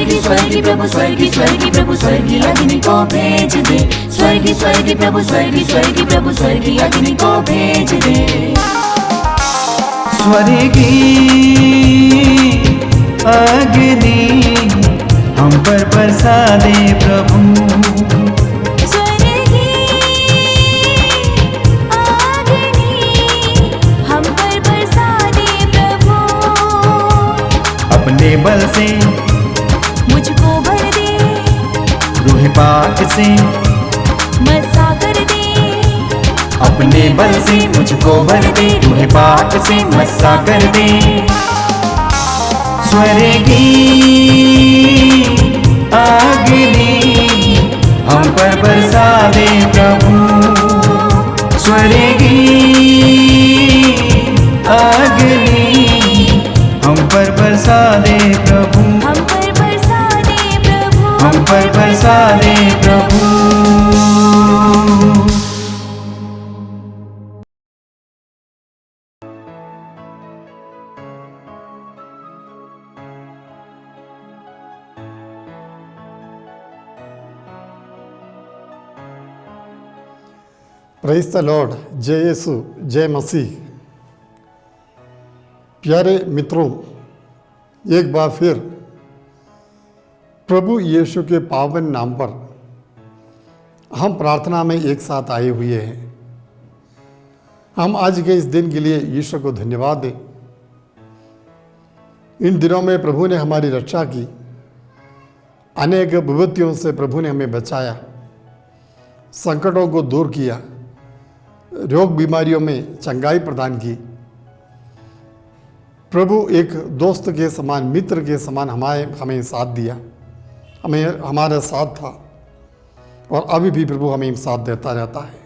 स्वर्गी स्वर्गी प्रभु स्वर्गी स्वर्गी प्रभु स्वर्गी अग्नि को भेज दे। स्वर्गी स्वर्गी प्रभु स्वर्गी स्वर्गी प्रभु स्वर्गी अग्नि को भेज दे। स्वर्गी अग्नि हम पर बरसा दे प्रभु। स्वर्गी अग्नि हम पर बरसा दे प्रभु। अपने बल से मुझको भर दे, रूह पाक से मसा कर दे। अपने बल से मुझको भर दे, रूह पाक से मसा कर दे। स्वर्गी अग्नि हम पर बरसा दे प्रभु। स्वर्गी अग्नि हम पर बरसा दे प्रभु। हम पर बरसा दे प्रभु। हम पर बरसा दे प्रभु। Praise the Lord. जय यीशु, जय मसीह। प्यारे मित्रों, एक बार फिर प्रभु यीशु के पावन नाम पर हम प्रार्थना में एक साथ आए हुए हैं। हम आज के इस दिन के लिए ईश्वर को धन्यवाद दें। इन दिनों में प्रभु ने हमारी रक्षा की, अनेक विपत्तियों से प्रभु ने हमें बचाया, संकटों को दूर किया, रोग बीमारियों में चंगाई प्रदान की। प्रभु एक दोस्त के समान, मित्र के समान हमें साथ दिया, हमारा साथ था और अभी भी प्रभु हमें साथ देता रहता है।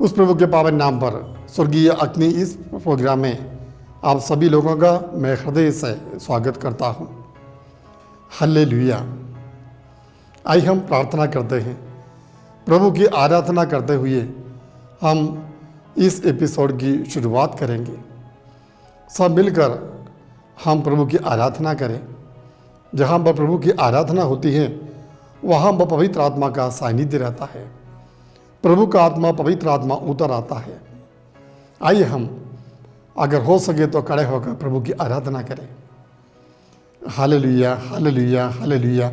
उस प्रभु के पावन नाम पर स्वर्गीय अग्नि इस प्रोग्राम में आप सभी लोगों का मैं हृदय से स्वागत करता हूँ। हालेलुया। आइए हम प्रार्थना करते हैं। प्रभु की आराधना करते हुए हम इस एपिसोड की शुरुआत करेंगे। सब मिलकर हम प्रभु की आराधना करें। जहाँ पर प्रभु की आराधना होती है वहाँ पर पवित्र आत्मा का सानिध्य रहता है। प्रभु का आत्मा, पवित्र आत्मा उतर आता है। आइए हम अगर हो सके तो खड़े होकर प्रभु की आराधना करें। Hallelujah, hallelujah, hallelujah.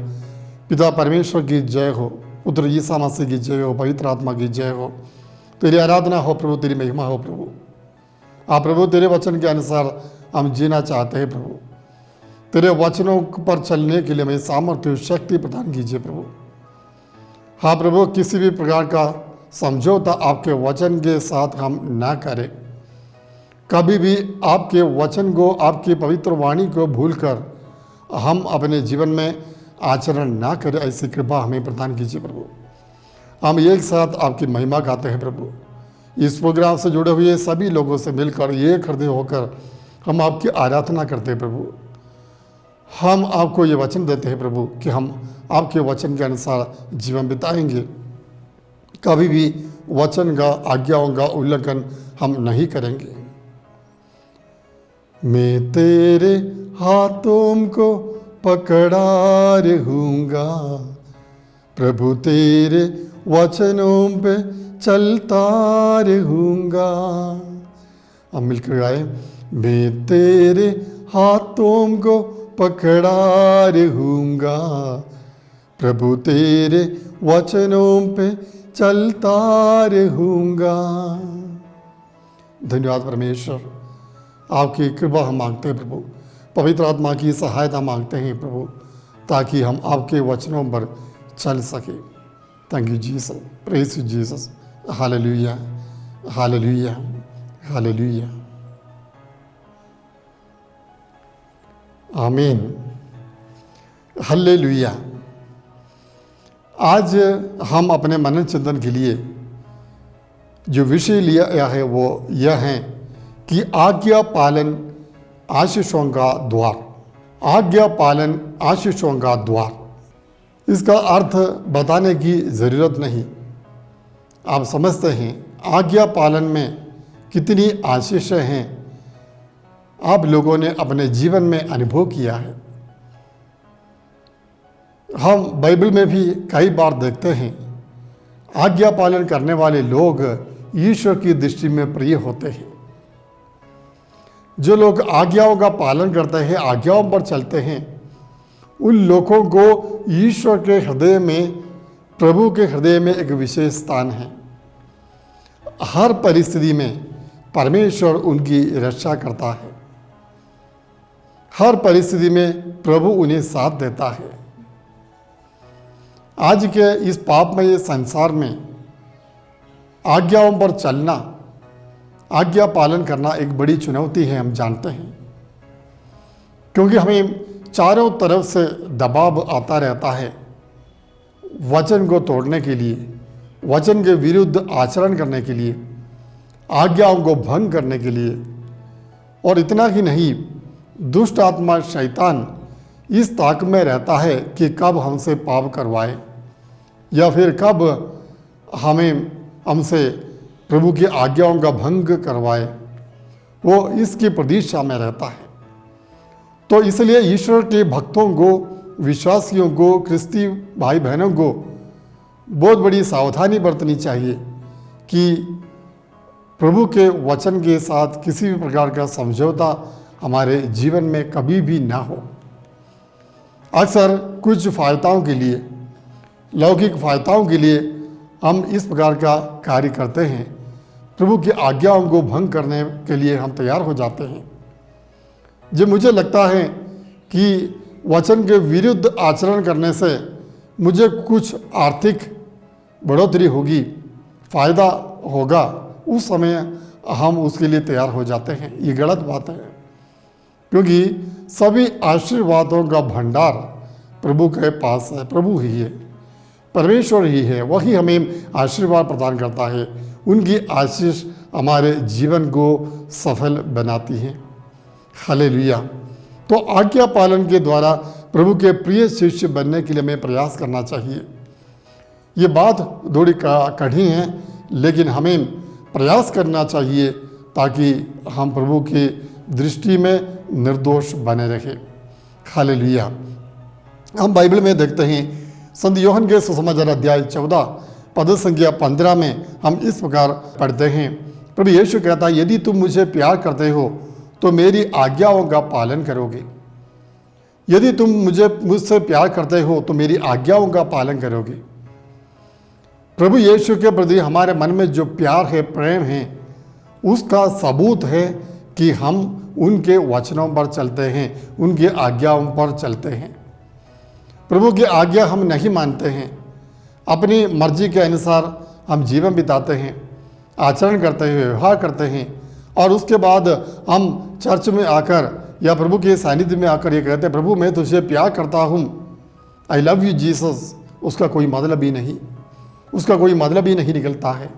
पिता परमेश्वर की जय हो, पुत्र यीशु मसीह की जय हो, पवित्र आत्मा की जय हो। तेरी आराधना हो प्रभु, तेरी महिमा हो प्रभु। प्रभु तेरे वचन के अनुसार हम जीना चाहते हैं प्रभु। तेरे वचनों पर चलने के लिए हमें सामर्थ्य शक्ति प्रदान कीजिए प्रभु। प्रभु, किसी भी प्रकार का समझौता आपके वचन के साथ हम ना करें। कभी भी आपके वचन को, आपकी पवित्र वाणी को भूलकर हम अपने जीवन में आचरण ना करें, ऐसी कृपा हमें प्रदान कीजिए प्रभु। हम एक साथ आपकी महिमा गाते हैं प्रभु। इस प्रोग्राम से जुड़े हुए सभी लोगों से मिलकर एक हृदय होकर हम आपकी आराधना करते हैं प्रभु। हम आपको ये वचन देते हैं प्रभु कि हम आपके वचन के अनुसार जीवन बिताएंगे। कभी भी वचन का, आज्ञाओं का उल्लंघन हम नहीं करेंगे। मैं तेरे हाथों को पकड़ा रहूँगा, प्रभु तेरे वचनों पे चलता रहूँगा। हम मिलकर गाए। मैं तेरे हाथों को पकड़ा रहूँगा, प्रभु तेरे वचनों पे चलता रहूँगा। धन्यवाद परमेश्वर, आपकी कृपा हम मांगते हैं प्रभु। पवित्र आत्मा की सहायता मांगते हैं प्रभु, ताकि हम आपके वचनों पर चल सके। Thank you Jesus, praise you Jesus. Hallelujah, hallelujah, hallelujah, आमीन, हालेलुया। आज हम अपने मनन चिंतन के लिए जो विषय लिया है वो यह है कि आज्ञा पालन आशीषों का द्वार। आज्ञा पालन आशीषों का द्वार। इसका अर्थ बताने की ज़रूरत नहीं, आप समझते हैं आज्ञा पालन में कितनी आशीषें हैं। आप लोगों ने अपने जीवन में अनुभव किया है। हम बाइबल में भी कई बार देखते हैं आज्ञा पालन करने वाले लोग ईश्वर की दृष्टि में प्रिय होते हैं। जो लोग आज्ञाओं का पालन करते हैं, आज्ञाओं पर चलते हैं, उन लोगों को ईश्वर के हृदय में, प्रभु के हृदय में एक विशेष स्थान है। हर परिस्थिति में परमेश्वर उनकी रक्षा करता है। हर परिस्थिति में प्रभु उन्हें साथ देता है। आज के इस पापमय संसार में आज्ञाओं पर चलना, आज्ञा पालन करना एक बड़ी चुनौती है, हम जानते हैं, क्योंकि हमें चारों तरफ से दबाव आता रहता है वचन को तोड़ने के लिए, वचन के विरुद्ध आचरण करने के लिए, आज्ञाओं को भंग करने के लिए। और इतना ही नहीं, दुष्ट आत्मा शैतान इस ताक में रहता है कि कब हमसे पाप करवाए या फिर कब हमसे प्रभु की आज्ञाओं का भंग करवाए। वो इसकी प्रतीक्षा में रहता है। तो इसलिए ईश्वर के भक्तों को, विश्वासियों को, ख्रिस्ती भाई बहनों को बहुत बड़ी सावधानी बरतनी चाहिए कि प्रभु के वचन के साथ किसी भी प्रकार का समझौता हमारे जीवन में कभी भी ना हो। अक्सर कुछ फायदाओं के लिए, लौकिक फायदाओं के लिए हम इस प्रकार का कार्य करते हैं। प्रभु की आज्ञाओं को भंग करने के लिए हम तैयार हो जाते हैं। जब मुझे लगता है कि वचन के विरुद्ध आचरण करने से मुझे कुछ आर्थिक बढ़ोतरी होगी, फायदा होगा, उस समय हम उसके लिए तैयार हो जाते हैं। ये गलत बात है, क्योंकि सभी आशीर्वादों का भंडार प्रभु के पास है। प्रभु ही है, परमेश्वर ही है, वही हमें आशीर्वाद प्रदान करता है। उनकी आशीष हमारे जीवन को सफल बनाती है। हालेलुया। तो आज्ञा पालन के द्वारा प्रभु के प्रिय शिष्य बनने के लिए हमें प्रयास करना चाहिए। ये बात थोड़ी कठिन है, लेकिन हमें प्रयास करना चाहिए ताकि हम प्रभु की दृष्टि में निर्दोष बने रहे। हालेलुया। हम बाइबल में देखते हैं, संत यूहन्ना के सुसमाचार अध्याय 14 पद संख्या 15 में हम इस प्रकार पढ़ते हैं। प्रभु यीशु कहता है, यदि तुम मुझे प्यार करते हो तो मेरी आज्ञाओं का पालन करोगे। यदि तुम मुझसे प्यार करते हो तो मेरी आज्ञाओं का पालन करोगे। प्रभु यीशु के प्रति हमारे मन में जो प्यार है, प्रेम है, उसका सबूत है कि हम उनके वचनों पर चलते हैं, उनकी आज्ञाओं पर चलते हैं। प्रभु की आज्ञा हम नहीं मानते हैं, अपनी मर्जी के अनुसार हम जीवन बिताते हैं, आचरण करते हैं, व्यवहार करते हैं, और उसके बाद हम चर्च में आकर या प्रभु के सानिध्य में आकर ये कहते हैं, प्रभु मैं तुझे प्यार करता हूँ, आई लव यू जीसस। उसका कोई मतलब ही नहीं, उसका कोई मतलब ही नहीं निकलता है।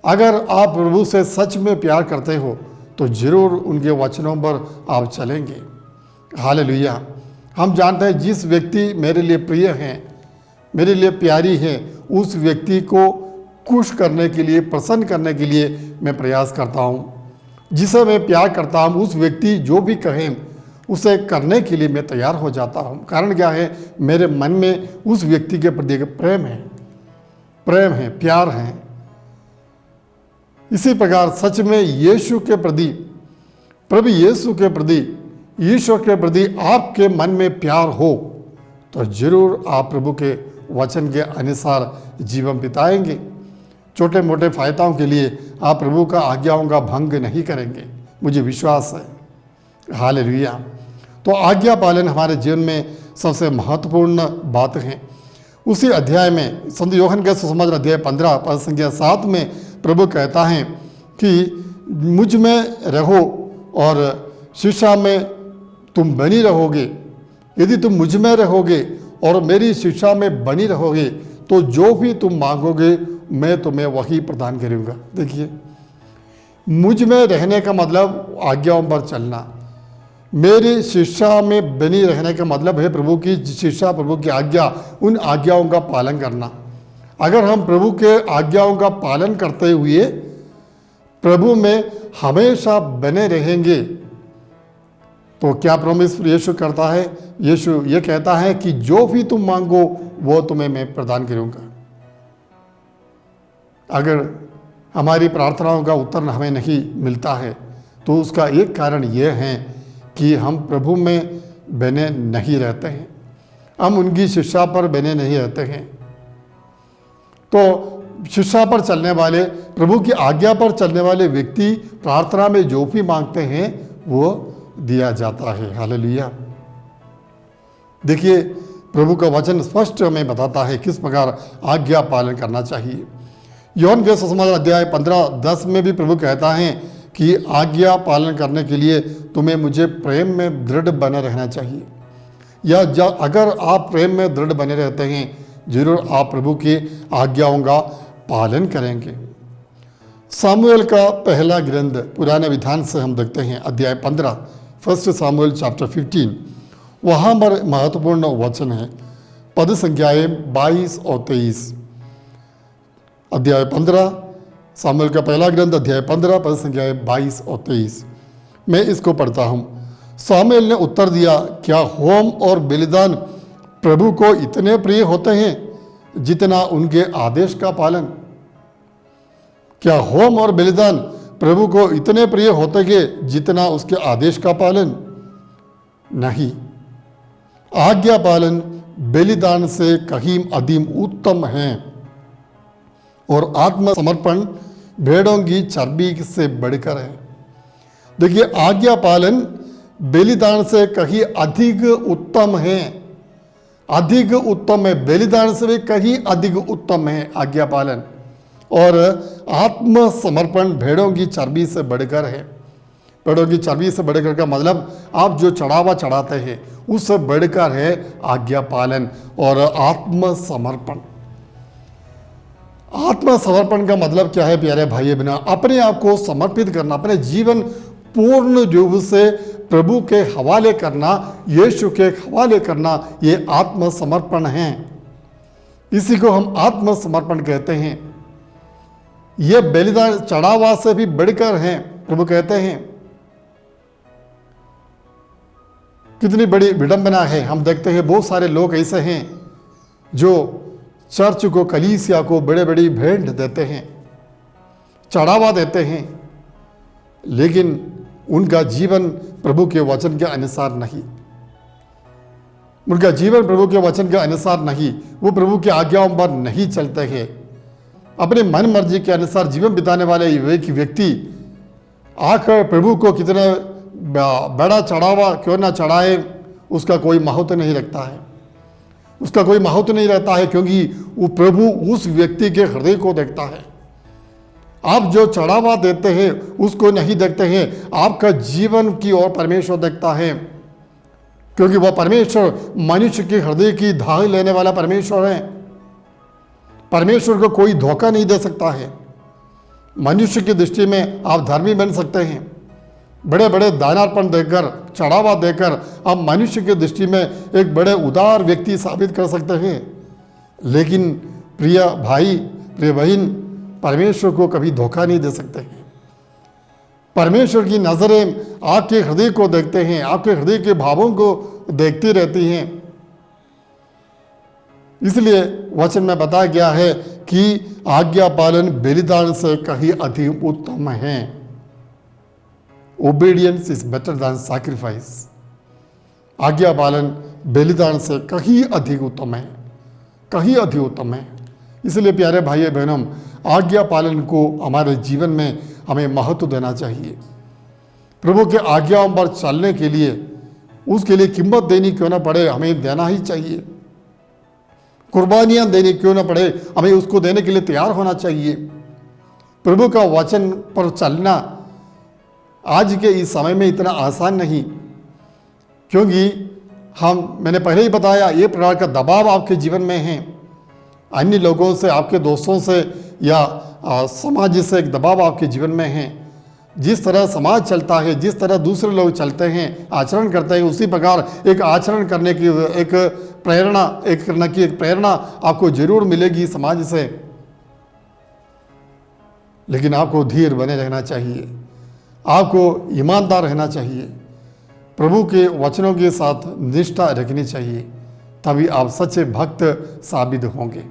अगर आप प्रभु से सच में प्यार करते हो तो जरूर उनके वचनों पर आप चलेंगे। हालेलुया। हम जानते हैं जिस व्यक्ति मेरे लिए प्रिय है, मेरे लिए प्यारी है, उस व्यक्ति को खुश करने के लिए, प्रसन्न करने के लिए मैं प्रयास करता हूँ। जिसे मैं प्यार करता हूँ, उस व्यक्ति जो भी कहे उसे करने के लिए मैं तैयार हो जाता हूँ। कारण क्या है? मेरे मन में उस व्यक्ति के प्रति प्रेम है, प्यार है। इसी प्रकार सच में यीशु के प्रति, प्रभु यीशु के प्रति, ईश्वर के प्रति आपके मन में प्यार हो तो जरूर आप प्रभु के वचन के अनुसार जीवन बिताएंगे। छोटे मोटे फायदाओं के लिए आप प्रभु का आज्ञाओं का भंग नहीं करेंगे, मुझे विश्वास है। हालेलुया। तो आज्ञा पालन हमारे जीवन में सबसे महत्वपूर्ण बात है। उसी अध्याय में संत यूहन्ना के सुसमाचार अध्याय 15 पद संख्या 7 में प्रभु कहता है कि मुझ में रहो और शिक्षा में तुम बनी रहोगे। यदि तुम मुझ में रहोगे और मेरी शिक्षा में बनी रहोगे तो जो भी तुम मांगोगे मैं तुम्हें वही प्रदान करूँगा। देखिए, मुझ में रहने का मतलब आज्ञाओं पर चलना, मेरी शिक्षा में बनी रहने का मतलब है प्रभु की शिक्षा, प्रभु की आज्ञा, उन आज्ञाओं का पालन करना। अगर हम प्रभु के आज्ञाओं का पालन करते हुए प्रभु में हमेशा बने रहेंगे तो क्या प्रॉमिस यीशु करता है? यीशु ये कहता है कि जो भी तुम मांगो वो तुम्हें मैं प्रदान करूँगा। अगर हमारी प्रार्थनाओं का उत्तर हमें नहीं मिलता है तो उसका एक कारण ये है कि हम प्रभु में बने नहीं रहते हैं, हम उनकी शिक्षा पर बने नहीं रहते हैं। तो शिक्षा पर चलने वाले, प्रभु की आज्ञा पर चलने वाले व्यक्ति प्रार्थना में जो भी मांगते हैं वो दिया जाता है। हालेलुया। देखिए, प्रभु का वचन स्पष्ट हमें बताता है किस प्रकार आज्ञा पालन करना चाहिए। यूहन्ना के सुसमाचार अध्याय 15:10 में भी प्रभु कहता है कि आज्ञा पालन करने के लिए तुम्हें मुझे प्रेम में दृढ़ बने रहना चाहिए, या अगर आप प्रेम में दृढ़ बने रहते हैं जरूर आप प्रभु की आज्ञाओं का पालन करेंगे। सामुएल का पहला ग्रंथ पुराने विधान से हम देखते हैं अध्याय 15, 1 सामुएल चैप्टर 15। वहाँ पर महत्वपूर्ण वचन है, पद संख्याएँ 22 और 23। अध्याय 15 सामुएल का पहला ग्रंथ अध्याय 15 पद संख्याएँ 22 और 23। मैं इसको पढ़ता हूँ। सामुएल ने उत्तर दिया, क्या होम और बलिदान प्रभु को इतने प्रिय होते हैं जितना उनके आदेश का पालन? क्या होम और बलिदान प्रभु को इतने प्रिय होते हैं जितना उसके आदेश का पालन? नहीं, आज्ञा पालन बलिदान से कहीं अधिक उत्तम है और आत्मसमर्पण भेड़ों की चर्बी से बढ़कर है। देखिए, आज्ञा पालन बलिदान से कहीं अधिक उत्तम है, अधिक उत्तम है, बलिदान से भी कहीं अधिक उत्तम है आज्ञा पालन। और आत्मसमर्पण भेड़ों की चर्बी से बढ़कर है। भेड़ों की चर्बी से बढ़कर का मतलब आप जो चढ़ावा चढ़ाते हैं उससे बढ़कर है आज्ञा पालन और आत्मसमर्पण। आत्मसमर्पण का मतलब क्या है प्यारे भाई बहनों? अपने आप को समर्पित करना, अपने जीवन पूर्ण रूप से प्रभु के हवाले करना, यीशु के हवाले करना, ये आत्मसमर्पण है। इसी को हम आत्मसमर्पण कहते हैं। ये बलिदान चढ़ावा से भी बढ़कर है। प्रभु कहते हैं, कितनी बड़ी विडंबना है। हम देखते हैं बहुत सारे लोग ऐसे हैं जो चर्च को, कलीसिया को बड़े बड़ी भेंट देते हैं, चढ़ावा देते हैं, लेकिन उनका जीवन प्रभु के वचन के अनुसार नहीं, उनका जीवन प्रभु के वचन के अनुसार नहीं, वो प्रभु की आज्ञाओं पर नहीं चलते हैं। अपने मन मर्जी के अनुसार जीवन बिताने वाले व्यक्ति आकर प्रभु को कितना बड़ा चढ़ावा क्यों ना चढ़ाए उसका कोई महत्व नहीं रखता है, उसका कोई महत्व नहीं रहता है, क्योंकि वो प्रभु उस व्यक्ति के हृदय को देखता है। आप जो चढ़ावा देते हैं उसको नहीं देखते हैं, आपका जीवन की ओर परमेश्वर देखता है, क्योंकि वह परमेश्वर मनुष्य के हृदय की धार लेने वाला परमेश्वर है। परमेश्वर को कोई धोखा नहीं दे सकता है। मनुष्य की दृष्टि में आप धर्मी बन सकते हैं, बड़े बड़े दानार्पण देकर, चढ़ावा देकर आप मनुष्य की दृष्टि में एक बड़े उदार व्यक्ति साबित कर सकते हैं, लेकिन प्रिय भाई, प्रिय बहन, परमेश्वर को कभी धोखा नहीं दे सकते हैं। परमेश्वर की नज़रें आपके हृदय को देखते हैं, आपके हृदय के भावों को देखती रहती हैं। इसलिए वचन में बताया गया है कि आज्ञा पालन बलिदान से कहीं अधिक उत्तम है। Obedience is better than sacrifice. आज्ञा पालन बलिदान से कहीं अधिक उत्तम है, कहीं अधिक उत्तम है। इसलिए प्यारे भाई बहनों, आज्ञा पालन को हमारे जीवन में हमें महत्व देना चाहिए। प्रभु के आज्ञाओं पर चलने के लिए, उसके लिए कीमत देनी क्यों ना पड़े, हमें देना ही चाहिए। कुर्बानियाँ देनी क्यों ना पड़े, हमें उसको देने के लिए तैयार होना चाहिए। प्रभु का वचन पर चलना आज के इस समय में इतना आसान नहीं, क्योंकि मैंने पहले ही बताया, ये प्रकार का दबाव आपके जीवन में है, अन्य लोगों से, आपके दोस्तों से या समाज से एक दबाव आपके जीवन में है। जिस तरह समाज चलता है, जिस तरह दूसरे लोग चलते हैं, आचरण करते हैं, उसी प्रकार एक आचरण करने की एक प्रेरणा आपको जरूर मिलेगी समाज से। लेकिन आपको धीर बने रहना चाहिए, आपको ईमानदार रहना चाहिए। प्रभु के वचनों के साथ निष्ठा रखनी चाहिए, तभी आप सच्चे भक्त साबित होंगे।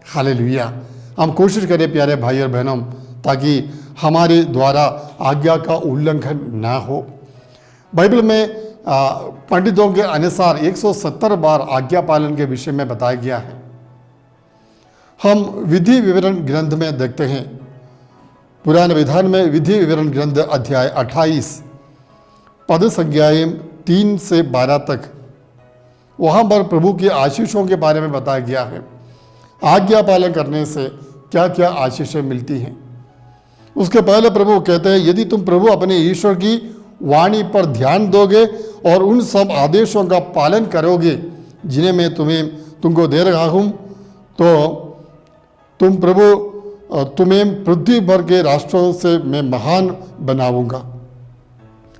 हालेलुया। हम कोशिश करें प्यारे भाई और बहनों, ताकि हमारे द्वारा आज्ञा का उल्लंघन ना हो। बाइबल में पंडितों के अनुसार 170 बार आज्ञा पालन के विषय में बताया गया है। हम विधि विवरण ग्रंथ में देखते हैं, पुराने विधान में विधि विवरण ग्रंथ अध्याय 28 पद संज्ञाएं 3 से 12 तक, वहाँ पर प्रभु के आशीषों के बारे में बताया गया है। आज्ञा पालन करने से क्या क्या आशीषें मिलती हैं। उसके पहले प्रभु कहते हैं, यदि तुम प्रभु अपने ईश्वर की वाणी पर ध्यान दोगे और उन सब आदेशों का पालन करोगे जिन्हें मैं तुमको दे रहा हूँ, तो तुम्हें पृथ्वी भर के राष्ट्रों से मैं महान बनाऊंगा।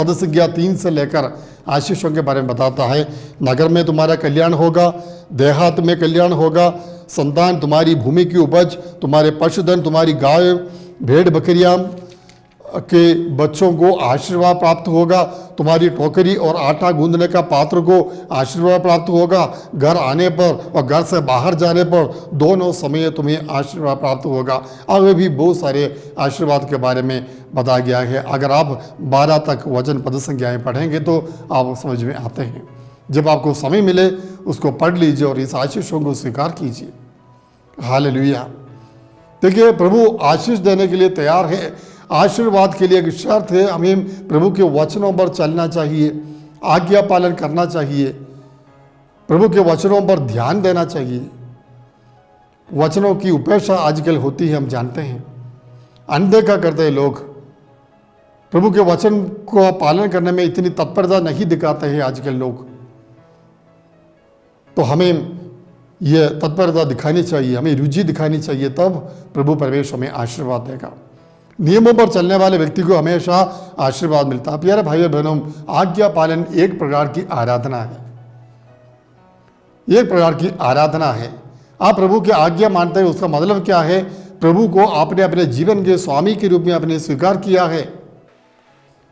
पद संज्ञा 3 से लेकर आशीषों के बारे में बताता है। नगर में तुम्हारा कल्याण होगा, देहात में कल्याण होगा, संतान, तुम्हारी भूमि की उपज, तुम्हारे पशुधन, तुम्हारी गाय भेड़ बकरियां के बच्चों को आशीर्वाद प्राप्त होगा, तुम्हारी टोकरी और आटा गूंदने का पात्र को आशीर्वाद प्राप्त होगा, घर आने पर और घर से बाहर जाने पर दोनों समय तुम्हें आशीर्वाद प्राप्त होगा। आगे भी बहुत सारे आशीर्वाद के बारे में बताया गया है। अगर आप 12 तक वचन पद संज्ञाएं पढ़ेंगे तो आप समझ में आते हैं। जब आपको समय मिले उसको पढ़ लीजिए और इस आशीषों को स्वीकार कीजिए। हालेलुया। देखिए, प्रभु आशीष देने के लिए तैयार है। आशीर्वाद के लिए एक शर्त है, हमें प्रभु के वचनों पर चलना चाहिए, आज्ञा पालन करना चाहिए, प्रभु के वचनों पर ध्यान देना चाहिए। वचनों की उपेक्षा आजकल होती है, हम जानते हैं, अनदेखा करते हैं लोग। प्रभु के वचन को पालन करने में इतनी तत्परता नहीं दिखाते हैं आजकल लोग। तो हमें यह तत्परता दिखानी चाहिए, हमें रुचि दिखानी चाहिए, तब प्रभु परमेश्वर हमें आशीर्वाद देगा। नियमों पर चलने वाले व्यक्ति को हमेशा आशीर्वाद मिलता है। प्यारे भाइयों बहनों, आज्ञा पालन एक प्रकार की आराधना है, एक प्रकार की आराधना है। आप प्रभु की आज्ञा मानते हैं, उसका मतलब क्या है? प्रभु को आपने अपने जीवन के स्वामी के रूप में आपने स्वीकार किया है।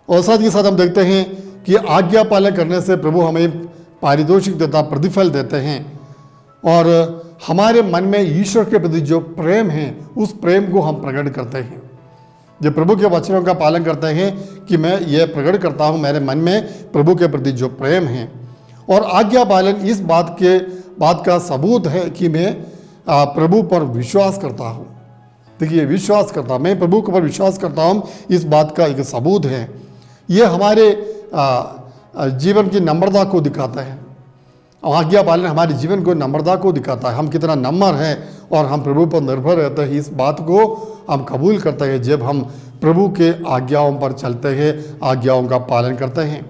और साथ ही साथ हम देखते हैं कि आज्ञा पालन करने से प्रभु हमें पारितोषिक देता, प्रतिफल देते हैं, और हमारे मन में ईश्वर के प्रति जो प्रेम है उस प्रेम को हम प्रकट करते हैं। जब प्रभु के वचनों का पालन करते हैं कि मैं ये प्रकट करता हूँ मेरे मन में प्रभु के प्रति जो प्रेम है। और आज्ञा पालन इस बात का सबूत है कि मैं प्रभु पर विश्वास करता हूँ। देखिए, विश्वास करता, मैं प्रभु के ऊपर विश्वास करता हूँ, इस बात का एक सबूत है। ये हमारे जीवन की नम्रता को दिखाता है। आज्ञा पालन हमारे जीवन को नम्रता को दिखाता है, हम कितना नम्र हैं और हम प्रभु पर निर्भर रहते हैं। इस बात को हम कबूल करते हैं जब हम प्रभु के आज्ञाओं पर चलते हैं, आज्ञाओं का पालन करते हैं।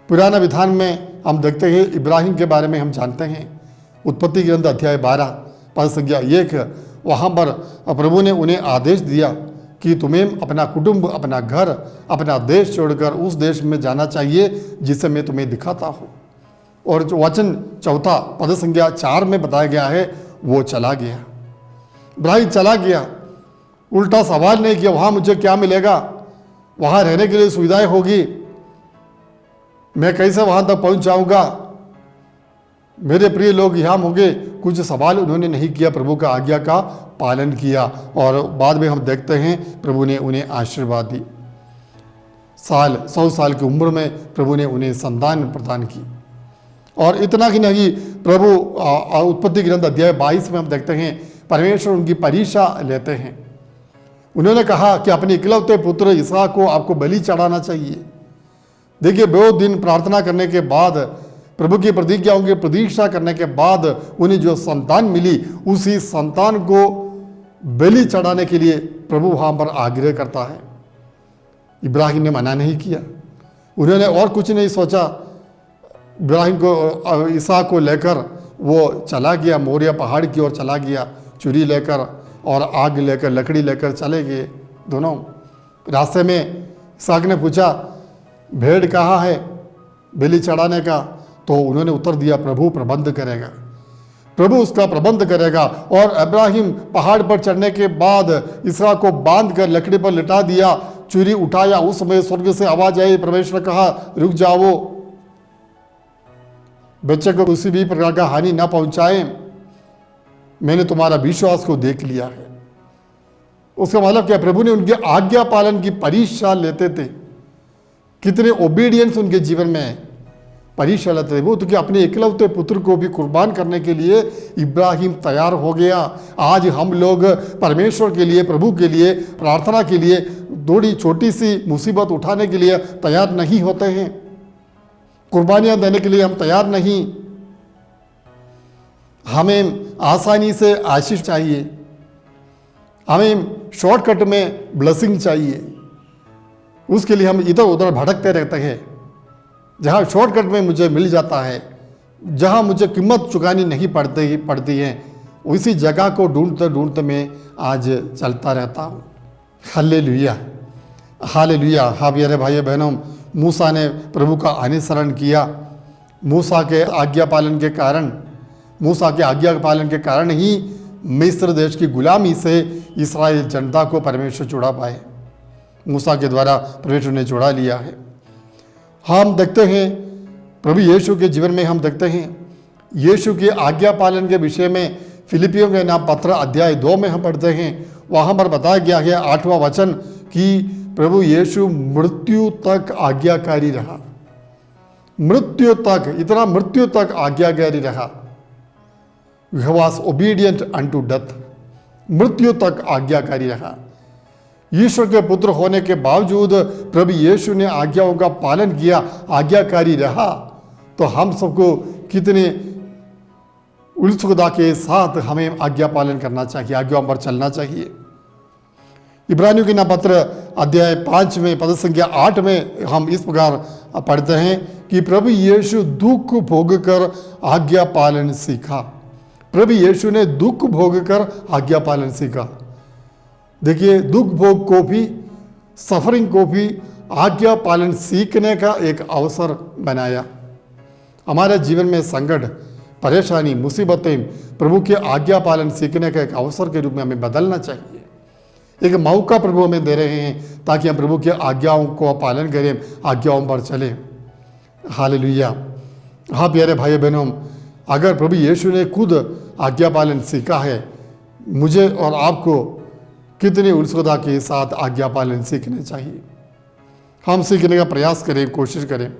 पुराना विधान में हम देखते हैं, इब्राहिम के बारे में हम जानते हैं। उत्पत्ति ग्रंथ अध्याय 12 पद संज्ञा 1, वहाँ पर प्रभु ने उन्हें आदेश दिया कि तुम्हें अपना कुटुंब, अपना घर, अपना देश छोड़कर उस देश में जाना चाहिए जिसे मैं तुम्हें दिखाता हूँ। और जो वचन 4 पद संज्ञा 4 में बताया गया है, वो चला गया। इब्राहिम चला गया, उल्टा सवाल नहीं किया वहाँ मुझे क्या मिलेगा, वहाँ रहने के लिए सुविधाएं होगी, मैं कैसे वहाँ तक पहुँच जाऊँगा, मेरे प्रिय लोग यहाँ होंगे। कुछ सवाल उन्होंने नहीं किया, प्रभु का आज्ञा का पालन किया। और बाद में हम देखते हैं प्रभु ने उन्हें आशीर्वाद दी। 100 साल की उम्र में प्रभु ने उन्हें संतान प्रदान की। और इतना ही नहीं, प्रभु उत्पत्ति ग्रंथ अध्याय 22 में हम देखते हैं परमेश्वर उनकी परीक्षा लेते हैं। उन्होंने कहा कि अपने इकलौते पुत्र इसहाक को आपको बलि चढ़ाना चाहिए। देखिए, बहुत दिन प्रार्थना करने के बाद, प्रभु की प्रतिज्ञाओं की प्रतीक्षा करने के बाद उन्हें जो संतान मिली, उसी संतान को बलि चढ़ाने के लिए प्रभु वहाँ पर आग्रह करता है। इब्राहिम ने मना नहीं किया, उन्होंने और कुछ नहीं सोचा। इब्राहिम को, इसहाक को लेकर वो चला गया, मोरिया पहाड़ की ओर चला गया, छुरी लेकर और आग लेकर, लकड़ी लेकर चले गए दोनों। रास्ते में इसहाक ने पूछा, भेड़ कहाँ है बलि चढ़ाने का? तो उन्होंने उत्तर दिया, प्रभु प्रबंध करेगा, प्रभु उसका प्रबंध करेगा। और इब्राहिम पहाड़ पर चढ़ने के बाद इसहाक को बांध कर लकड़ी पर लिटा दिया, चूरी उठाया, उस समय स्वर्ग से आवाज आई, परमेश्वर ने कहा रुक जाओ, बच्चे को किसी भी प्रकार का हानि ना पहुंचाए, मैंने तुम्हारा विश्वास को देख लिया है। उसका मतलब क्या, प्रभु ने उनके आज्ञा पालन की परीक्षा लेते थे, कितने ओबीडियंस उनके जीवन में परीक्षा लेते थे। वो तो कि अपने एकलौते पुत्र को भी कुर्बान करने के लिए इब्राहिम तैयार हो गया। आज हम लोग परमेश्वर के लिए, प्रभु के लिए, प्रार्थना के लिए थोड़ी छोटी सी मुसीबत उठाने के लिए तैयार नहीं होते हैं, कुर्बानियां देने के लिए हम तैयार नहीं। हमें आसानी से आशीष चाहिए, हमें शॉर्टकट में ब्लेसिंग चाहिए, उसके लिए हम इधर उधर भटकते रहते हैं। जहाँ शॉर्टकट में मुझे मिल जाता है, जहाँ मुझे कीमत चुकानी नहीं पड़ती है, उसी जगह को ढूंढते ढूंढते मैं आज चलता रहता हूँ। Hallelujah, hallelujah. हाँ प्यारे भाइयों बहनों, मूसा ने प्रभु का अनुसरण किया। मूसा के आज्ञा पालन के कारण, मूसा के आज्ञा पालन के कारण ही मिस्र देश की गुलामी से इस्राएल जनता को परमेश्वर छुड़ा पाए। मूसा के द्वारा परमेश्वर ने छुड़ा लिया है। हम देखते हैं प्रभु यीशु के जीवन में, हम देखते हैं यीशु के आज्ञा पालन के विषय में फिलिपियों के नाम पत्र अध्याय 2 में हम पढ़ते हैं। वहाँ पर बताया गया है 8वां वचन कि प्रभु यीशु मृत्यु तक आज्ञाकारी रहा। मृत्यु तक, इतना मृत्यु तक आज्ञाकारी रहा। He was obedient unto death, मृत्यु तक आज्ञाकारी रहा। ईश्वर के पुत्र होने के बावजूद प्रभु यीशु ने आज्ञाओं का पालन किया, आज्ञाकारी रहा। तो हम सबको कितने उत्सुकता के साथ हमें आज्ञा पालन करना चाहिए, आज्ञाओं पर चलना चाहिए। इब्रानियों के नाम पत्र अध्याय 5 में पद संख्या 8 में हम इस प्रकार पढ़ते हैं कि प्रभु यीशु दुख भोग कर आज्ञा पालन सीखा। प्रभु यीशु ने दुख भोग कर आज्ञा पालन सीखा। देखिए, दुख भोग को भी, सफरिंग को भी आज्ञा पालन सीखने का एक अवसर बनाया। हमारे जीवन में संकट, परेशानी, मुसीबतें प्रभु के आज्ञा पालन सीखने का एक अवसर के रूप में हमें बदलना चाहिए। एक मौका प्रभु हमें दे रहे हैं ताकि हम प्रभु के आज्ञाओं को पालन करें, आज्ञाओं पर चलें। हालेलुया। हाँ प्यारे भाई बहनों, अगर प्रभु यीशु ने खुद आज्ञा पालन सीखा है, मुझे और आपको कितनी उत्सुकता के साथ आज्ञा पालन सीखने चाहिए। हम सीखने का प्रयास करें, कोशिश करें।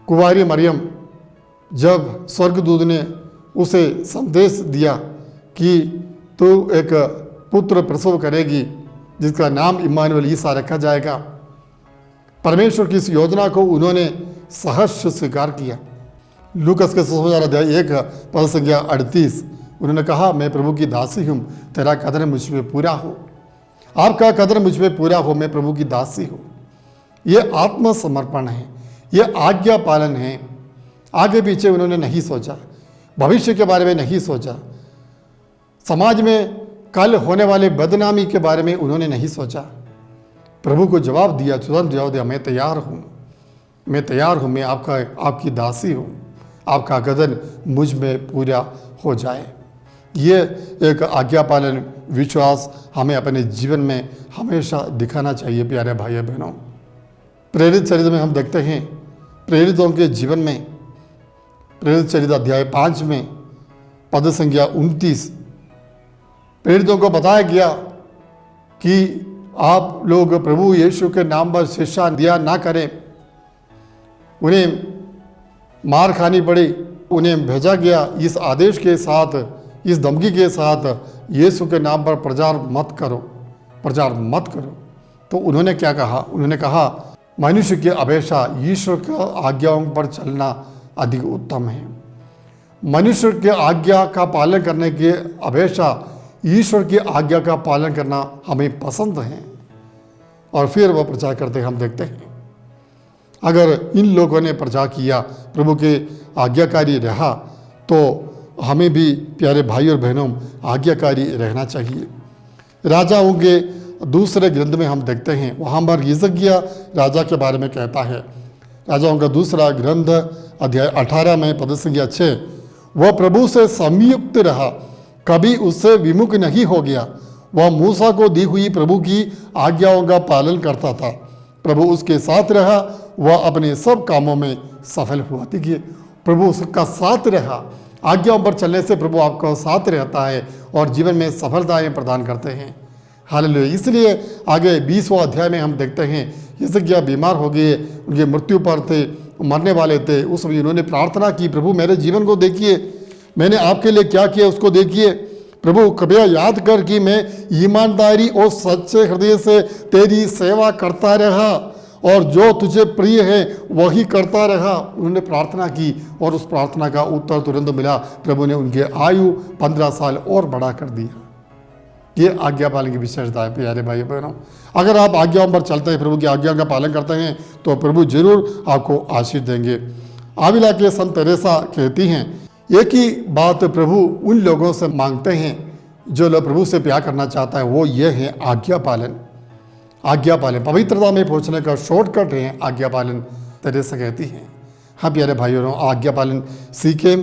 कुंवारी मरियम, जब स्वर्गदूत ने उसे संदेश दिया कि तू एक पुत्र प्रसव करेगी जिसका नाम इम्मानुएल ईसा रखा जाएगा, परमेश्वर की इस योजना को उन्होंने सहर्ष स्वीकार किया। लूकस के सुसमाचार अध्याय 1 पद संख्या 38, उन्होंने कहा मैं प्रभु की दासी हूँ, तेरा कदर मुझ में पूरा हो। आपका कदर मुझ में पूरा हो, मैं प्रभु की दासी हूँ। ये आत्मसमर्पण है, ये आज्ञा पालन है। आगे पीछे उन्होंने नहीं सोचा, भविष्य के बारे में नहीं सोचा, समाज में कल होने वाले बदनामी के बारे में उन्होंने नहीं सोचा। प्रभु को जवाब दिया, तुरंत जवाब दिया, मैं तैयार हूँ, मैं तैयार हूँ, मैं आपकी दासी हूँ, आपका कदर मुझ में पूरा हो जाए। ये एक आज्ञा पालन विश्वास हमें अपने जीवन में हमेशा दिखाना चाहिए। प्यारे भाइयों बहनों, प्रेरित चरित्र में हम देखते हैं, प्रेरितों के जीवन में, प्रेरित चरित्र अध्याय 5 में पद संख्या 29, प्रेरितों को बताया गया कि आप लोग प्रभु यीशु के नाम पर शिक्षा दिया ना करें। उन्हें मार खानी पड़ी, उन्हें भेजा गया इस आदेश के साथ, इस धमकी के साथ, यीशु के नाम पर प्रचार मत करो, प्रचार मत करो। तो उन्होंने क्या कहा? उन्होंने कहा मनुष्य की अपेक्षा ईश्वर के आज्ञाओं पर चलना अधिक उत्तम है। मनुष्य के आज्ञा का पालन करने की अपेक्षा ईश्वर की आज्ञा का पालन करना हमें पसंद है। और फिर वह प्रचार करते हम देखते हैं, अगर इन लोगों ने प्रचार किया, प्रभु के आज्ञाकारी रहा, तो हमें भी प्यारे भाई और बहनों आज्ञाकारी रहना चाहिए। राजाओं के दूसरे ग्रंथ में हम देखते हैं, वहाँ पर हिजकिय्याह राजा के बारे में कहता है। राजाओं का दूसरा ग्रंथ अध्याय 18 में पद संख्या 6, वह प्रभु से संयुक्त रहा, कभी उससे विमुख नहीं हो गया। वह मूसा को दी हुई प्रभु की आज्ञाओं का पालन करता था। प्रभु उसके साथ रहा, वह अपने सब कामों में सफल हुआ। देखिए, प्रभु उसका साथ रहा। आज्ञाओं पर चलने से प्रभु आपका साथ रहता है और जीवन में सफलताएं प्रदान करते हैं। हालेलुया। इसलिए आगे 20वां अध्याय में हम देखते हैं हिजकिय्याह बीमार हो गए, उनके मृत्यु पर थे, मरने वाले थे। उस समय उन्होंने प्रार्थना की, प्रभु मेरे जीवन को देखिए, मैंने आपके लिए क्या किया उसको देखिए। प्रभु कृपया याद कर कि मैं ईमानदारी और सच्चे हृदय से तेरी सेवा करता रहा और जो तुझे प्रिय है वही करता रहा। उन्होंने प्रार्थना की और उस प्रार्थना का उत्तर तुरंत मिला। प्रभु ने उनके आयु 15 साल और बढ़ा कर दिया। ये आज्ञा पालन की विशेषता है प्यारे भाई बहनों। अगर आप आज्ञाओं पर चलते हैं, प्रभु की आज्ञा का पालन करते हैं, तो प्रभु जरूर आपको आशीष देंगे। आविला के संत तेरेसा कहती हैं, एक ही बात प्रभु उन लोगों से मांगते हैं जो लोग प्रभु से प्यार करना चाहता है, वो ये है आज्ञा पालन। आज्ञा पालन पवित्रता में पहुंचने का शॉर्टकट है आज्ञा पालन, तेरेसा कहती हैं। हाँ प्यारे भाइयों, आज्ञा पालन सीखे।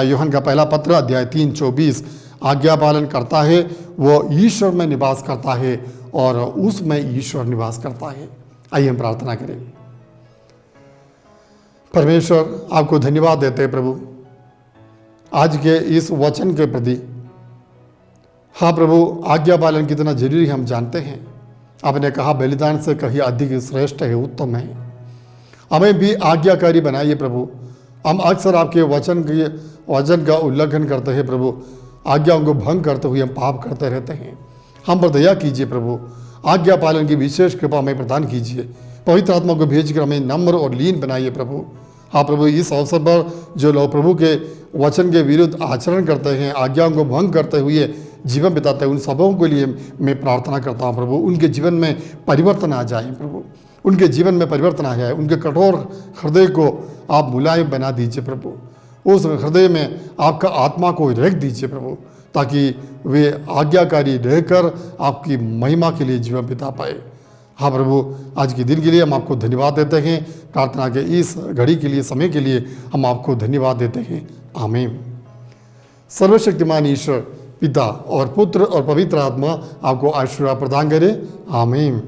यूहन्ना का पहला पत्र अध्याय 3:24, आज्ञा पालन करता है वो ईश्वर में निवास करता है और उसमें ईश्वर निवास करता है। आइए हम प्रार्थना करें। परमेश्वर, आपको धन्यवाद देते हैं प्रभु आज के इस वचन के प्रति। हाँ प्रभु, आज्ञा पालन कितना जरूरी हम जानते हैं। आपने कहा बलिदान से कहीं अधिक श्रेष्ठ है, उत्तम है। हमें भी आज्ञाकारी बनाइए प्रभु। हम अक्सर आपके वचन का उल्लंघन करते हैं प्रभु, आज्ञाओं को भंग करते हुए हम पाप करते रहते हैं। हम पर दया कीजिए प्रभु, आज्ञा पालन की विशेष कृपा हमें प्रदान कीजिए। पवित्र आत्मा को भेजकर हमें नम्र और लीन बनाइए प्रभु। हाँ प्रभु, इस अवसर पर जो लोग प्रभु के वचन के विरुद्ध आचरण करते हैं, आज्ञाओं को भंग करते हुए जीवन बिताते हैं, उन सबों के लिए मैं प्रार्थना करता हूँ प्रभु, उनके जीवन में परिवर्तन आ जाए प्रभु, उनके जीवन में परिवर्तन आ जाए। उनके कठोर हृदय को आप मुलायम बना दीजिए प्रभु। उस हृदय में आपका आत्मा को रख दीजिए प्रभु, ताकि वे आज्ञाकारी रहकर आपकी महिमा के लिए जीवन बिता पाए। हाँ प्रभु, आज के दिन के लिए हम आपको धन्यवाद देते हैं। प्रार्थना के इस घड़ी के लिए, समय के लिए हम आपको धन्यवाद देते हैं। आमीन। सर्वशक्तिमान ईश्वर पिता और पुत्र और पवित्र आत्मा आपको आशीर्वाद प्रदान करे। आमीन।